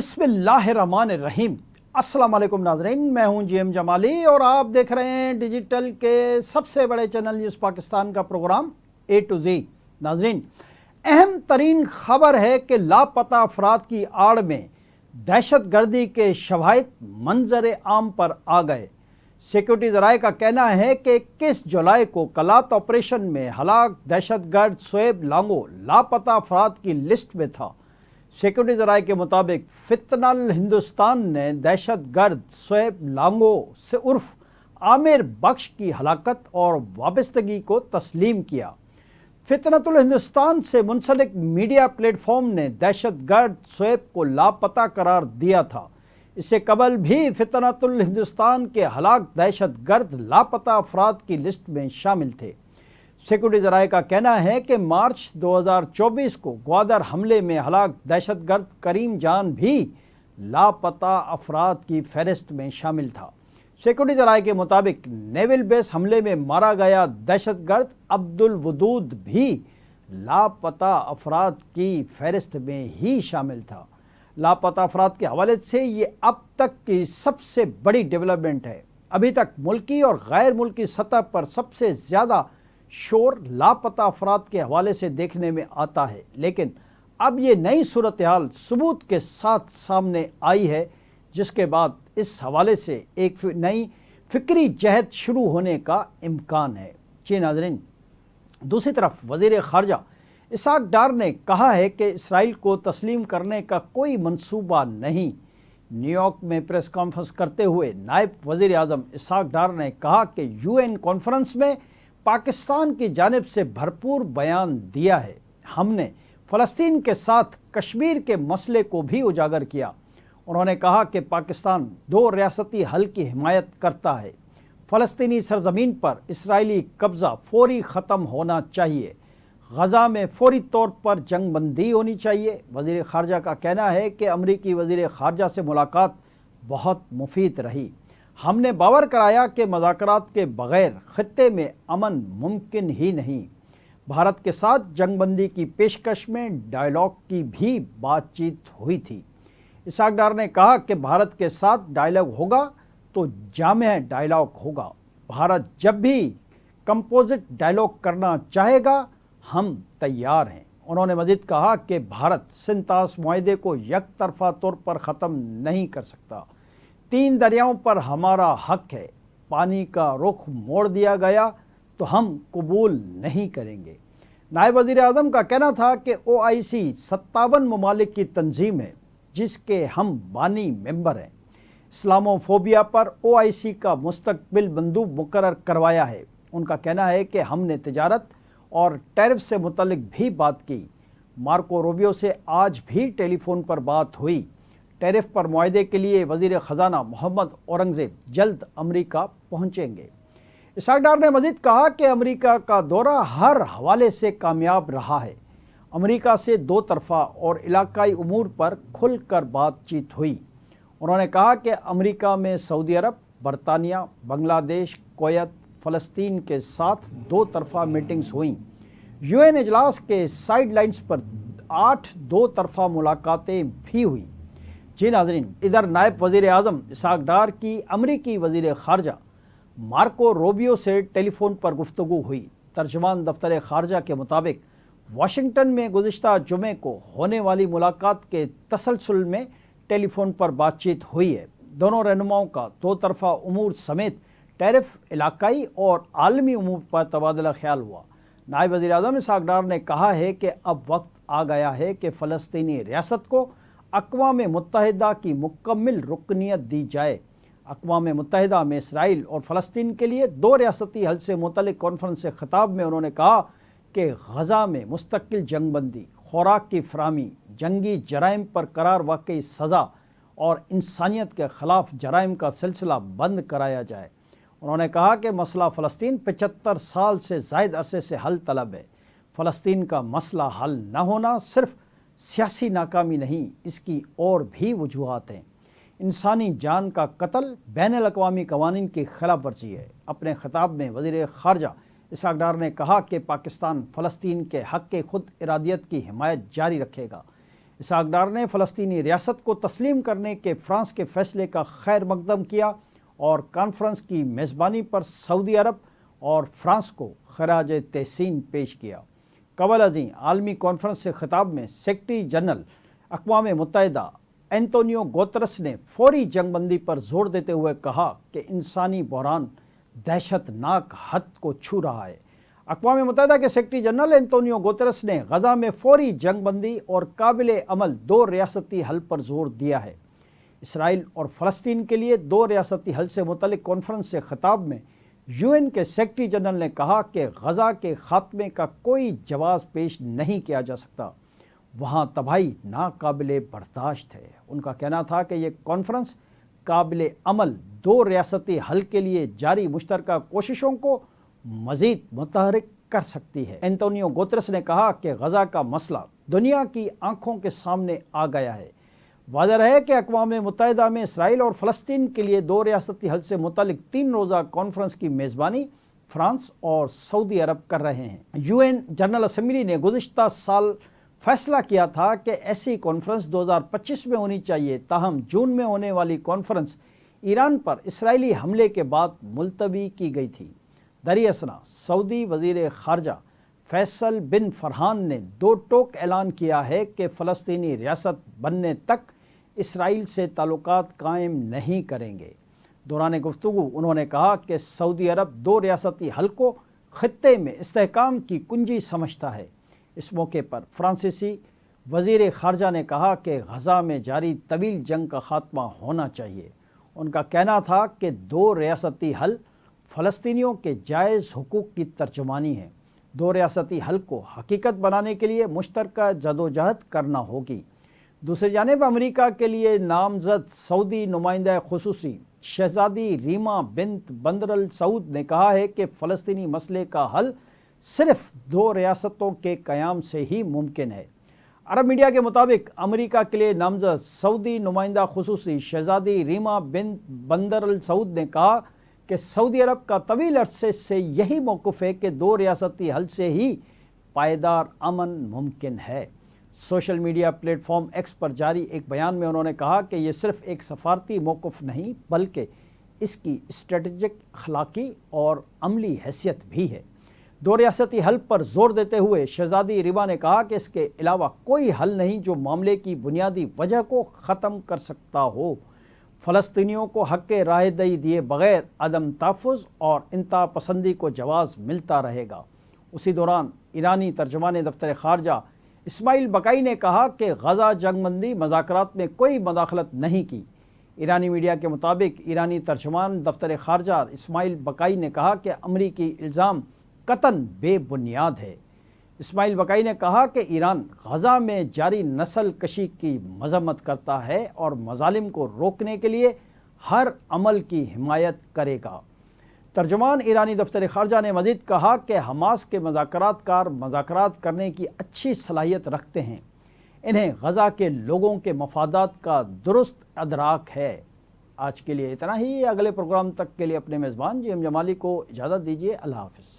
بسم اللہ الرحمن الرحیم۔ السلام علیکم ناظرین، میں ہوں جی ایم جمالی اور آپ دیکھ رہے ہیں ڈیجیٹل کے سب سے بڑے چینل نیوز پاکستان کا پروگرام اے ٹو زی۔ ناظرین، اہم ترین خبر ہے کہ لاپتہ افراد کی آڑ میں دہشت گردی کے شواہد منظر عام پر آ گئے۔ سیکورٹی ذرائع کا کہنا ہے کہ 21 جولائی کو کلات آپریشن میں ہلاک دہشت گرد شعیب لانگو لاپتہ افراد کی لسٹ میں تھا۔ سیکورٹی ذرائع کے مطابق فتنل ہندوستان نے دہشت گرد شعیب لانگو سے عرف عامر بخش کی ہلاکت اور وابستگی کو تسلیم کیا۔ فتنت الہندوستان سے منسلک میڈیا پلیٹ فارم نے دہشت گرد شعیب کو لاپتہ قرار دیا تھا۔ اس سے قبل بھی فتنت الہندوستان کے ہلاک دہشت گرد لاپتہ افراد کی لسٹ میں شامل تھے۔ سیکورٹی ذرائع کا کہنا ہے کہ مارچ 2024 کو گوادر حملے میں ہلاک دہشت گرد کریم جان بھی لاپتہ افراد کی فہرست میں شامل تھا۔ سیکورٹی ذرائع کے مطابق نیول بیس حملے میں مارا گیا دہشت گرد عبد الودود بھی لاپتہ افراد کی فہرست میں ہی شامل تھا۔ لاپتہ افراد کے حوالے سے یہ اب تک کی سب سے بڑی ڈیولپمنٹ ہے۔ ابھی تک ملکی اور غیر ملکی سطح پر سب سے زیادہ شور لاپتہ افراد کے حوالے سے دیکھنے میں آتا ہے، لیکن اب یہ نئی صورتحال ثبوت کے ساتھ سامنے آئی ہے، جس کے بعد اس حوالے سے ایک نئی فکری جہد شروع ہونے کا امکان ہے۔ جی ناظرین، دوسری طرف وزیر خارجہ اسحاق ڈار نے کہا ہے کہ اسرائیل کو تسلیم کرنے کا کوئی منصوبہ نہیں۔ نیو یارک میں پریس کانفرنس کرتے ہوئے نائب وزیر اعظم اسحاق ڈار نے کہا کہ یو این کانفرنس میں پاکستان کی جانب سے بھرپور بیان دیا ہے۔ ہم نے فلسطین کے ساتھ کشمیر کے مسئلے کو بھی اجاگر کیا۔ انہوں نے کہا کہ پاکستان دو ریاستی حل کی حمایت کرتا ہے۔ فلسطینی سرزمین پر اسرائیلی قبضہ فوری ختم ہونا چاہیے۔ غزہ میں فوری طور پر جنگ بندی ہونی چاہیے۔ وزیر خارجہ کا کہنا ہے کہ امریکی وزیر خارجہ سے ملاقات بہت مفید رہی۔ ہم نے باور کرایا کہ مذاکرات کے بغیر خطے میں امن ممکن ہی نہیں۔ بھارت کے ساتھ جنگ بندی کی پیشکش میں ڈائیلاگ کی بھی بات چیت ہوئی تھی۔ اسحاق ڈار نے کہا کہ بھارت کے ساتھ ڈائیلاگ ہوگا تو جامع ڈائیلاگ ہوگا۔ بھارت جب بھی کمپوزٹ ڈائیلاگ کرنا چاہے گا، ہم تیار ہیں۔ انہوں نے مزید کہا کہ بھارت سنتاس معاہدے کو یک طرفہ طور پر ختم نہیں کر سکتا۔ 3 دریاؤں پر ہمارا حق ہے۔ پانی کا رخ موڑ دیا گیا تو ہم قبول نہیں کریں گے۔ نائب وزیر اعظم کا کہنا تھا کہ OIC 57 ممالک کی تنظیم ہے، جس کے ہم بانی ممبر ہیں۔ اسلامو فوبیا پر OIC کا مستقبل مندوب مقرر کروایا ہے۔ ان کا کہنا ہے کہ ہم نے تجارت اور ٹیرف سے متعلق بھی بات کی۔ مارکو روبیو سے آج بھی ٹیلی فون پر بات ہوئی۔ ٹیرف پر معاہدے کے لیے وزیر خزانہ محمد اورنگزیب جلد امریکہ پہنچیں گے۔ اسحاق ڈار نے مزید کہا کہ امریکہ کا دورہ ہر حوالے سے کامیاب رہا ہے۔ امریکہ سے دو طرفہ اور علاقائی امور پر کھل کر بات چیت ہوئی۔ انہوں نے کہا کہ امریکہ میں سعودی عرب، برطانیہ، بنگلہ دیش، کویت، فلسطین کے ساتھ دو طرفہ میٹنگز ہوئیں۔ UN اجلاس کے سائیڈ لائنز پر 8 دو طرفہ ملاقاتیں بھی ہوئیں۔ جی ناظرین، ادھر نائب وزیر اعظم اسحاق ڈار کی امریکی وزیر خارجہ مارکو روبیو سے ٹیلی فون پر گفتگو ہوئی۔ ترجمان دفتر خارجہ کے مطابق واشنگٹن میں گزشتہ جمعے کو ہونے والی ملاقات کے تسلسل میں ٹیلی فون پر بات چیت ہوئی ہے۔ دونوں رہنماؤں کا دو طرفہ امور سمیت ٹیرف، علاقائی اور عالمی امور پر تبادلہ خیال ہوا۔ نائب وزیر اعظم اسحاق ڈار نے کہا ہے کہ اب وقت آ گیا ہے کہ فلسطینی ریاست کو اقوام متحدہ کی مکمل رکنیت دی جائے۔ اقوام متحدہ میں اسرائیل اور فلسطین کے لیے دو ریاستی حل سے متعلق کانفرنس سے خطاب میں انہوں نے کہا کہ غزہ میں مستقل جنگ بندی، خوراک کی فراہمی، جنگی جرائم پر قرار واقعی سزا اور انسانیت کے خلاف جرائم کا سلسلہ بند کرایا جائے۔ انہوں نے کہا کہ مسئلہ فلسطین 75 سال سے زائد عرصے سے حل طلب ہے۔ فلسطین کا مسئلہ حل نہ ہونا صرف سیاسی ناکامی نہیں، اس کی اور بھی وجوہات ہیں۔ انسانی جان کا قتل بین الاقوامی قوانین کی خلاف ورزی ہے۔ اپنے خطاب میں وزیر خارجہ اسحاق ڈار نے کہا کہ پاکستان فلسطین کے حق خود ارادیت کی حمایت جاری رکھے گا۔ اسحاق ڈار نے فلسطینی ریاست کو تسلیم کرنے کے فرانس کے فیصلے کا خیر مقدم کیا اور کانفرنس کی میزبانی پر سعودی عرب اور فرانس کو خراج تحسین پیش کیا۔ قبل ازیں عالمی کانفرنس سے خطاب میں سیکرٹری جنرل اقوام متحدہ اینتونیو گوترس نے فوری جنگ بندی پر زور دیتے ہوئے کہا کہ انسانی بحران دہشت ناک حد کو چھو رہا ہے۔ اقوام متحدہ کے سیکرٹری جنرل اینتونیو گوترس نے غزہ میں فوری جنگ بندی اور قابل عمل دو ریاستی حل پر زور دیا ہے۔ اسرائیل اور فلسطین کے لیے دو ریاستی حل سے متعلق کانفرنس سے خطاب میں UN کے سیکرٹری جنرل نے کہا کہ غزہ کے خاتمے کا کوئی جواز پیش نہیں کیا جا سکتا، وہاں تباہی ناقابل برداشت ہے۔ ان کا کہنا تھا کہ یہ کانفرنس قابل عمل دو ریاستی حل کے لیے جاری مشترکہ کوششوں کو مزید متحرک کر سکتی ہے۔ اینتونیو گوترس نے کہا کہ غزہ کا مسئلہ دنیا کی آنکھوں کے سامنے آ گیا ہے۔ واضح ہے کہ اقوام متحدہ میں اسرائیل اور فلسطین کے لیے دو ریاستی حل سے متعلق 3 روزہ کانفرنس کی میزبانی فرانس اور سعودی عرب کر رہے ہیں۔ UN جنرل اسمبلی نے گزشتہ سال فیصلہ کیا تھا کہ ایسی کانفرنس 2025 میں ہونی چاہیے، تاہم جون میں ہونے والی کانفرنس ایران پر اسرائیلی حملے کے بعد ملتوی کی گئی تھی۔ دریں اثنا سعودی وزیر خارجہ فیصل بن فرحان نے دو ٹوک اعلان کیا ہے کہ فلسطینی ریاست بننے تک اسرائیل سے تعلقات قائم نہیں کریں گے۔ دوران گفتگو انہوں نے کہا کہ سعودی عرب دو ریاستی حل کو خطے میں استحکام کی کنجی سمجھتا ہے۔ اس موقع پر فرانسیسی وزیر خارجہ نے کہا کہ غزہ میں جاری طویل جنگ کا خاتمہ ہونا چاہیے۔ ان کا کہنا تھا کہ دو ریاستی حل فلسطینیوں کے جائز حقوق کی ترجمانی ہے۔ دو ریاستی حل کو حقیقت بنانے کے لیے مشترکہ جدوجہد کرنا ہوگی۔ دوسری جانب امریکہ کے لیے نامزد سعودی نمائندہ خصوصی شہزادی ریما بنت بندر السعود نے کہا ہے کہ فلسطینی مسئلے کا حل صرف دو ریاستوں کے قیام سے ہی ممکن ہے۔ عرب میڈیا کے مطابق امریکہ کے لیے نامزد سعودی نمائندہ خصوصی شہزادی ریما بنت بندر السعود نے کہا کہ سعودی عرب کا طویل عرصے سے یہی موقف ہے کہ دو ریاستی حل سے ہی پائیدار امن ممکن ہے۔ Social media platform X پر جاری ایک بیان میں انہوں نے کہا کہ یہ صرف ایک سفارتی موقف نہیں بلکہ اس کی اسٹریٹجک، اخلاقی اور عملی حیثیت بھی ہے۔ دو ریاستی حل پر زور دیتے ہوئے شہزادی ریما نے کہا کہ اس کے علاوہ کوئی حل نہیں جو معاملے کی بنیادی وجہ کو ختم کر سکتا ہو۔ فلسطینیوں کو حق رائے دہی دیے بغیر عدم تحفظ اور انتہا پسندی کو جواز ملتا رہے گا۔ اسی دوران ایرانی ترجمان دفتر خارجہ اسماعیل بقائی نے کہا کہ غزہ جنگ بندی مذاکرات میں کوئی مداخلت نہیں کی۔ ایرانی میڈیا کے مطابق ایرانی ترجمان دفتر خارجہ اسماعیل بقائی نے کہا کہ امریکی الزام قطعاً بے بنیاد ہے۔ اسماعیل بقائی نے کہا کہ ایران غزہ میں جاری نسل کشی کی مذمت کرتا ہے اور مظالم کو روکنے کے لیے ہر عمل کی حمایت کرے گا۔ ترجمان ایرانی دفتر خارجہ نے مزید کہا کہ حماس کے مذاکرات کار مذاکرات کرنے کی اچھی صلاحیت رکھتے ہیں، انہیں غزہ کے لوگوں کے مفادات کا درست ادراک ہے۔ آج کے لیے اتنا ہی، اگلے پروگرام تک کے لیے اپنے میزبان جیم جمالی کو اجازت دیجیے۔ اللہ حافظ۔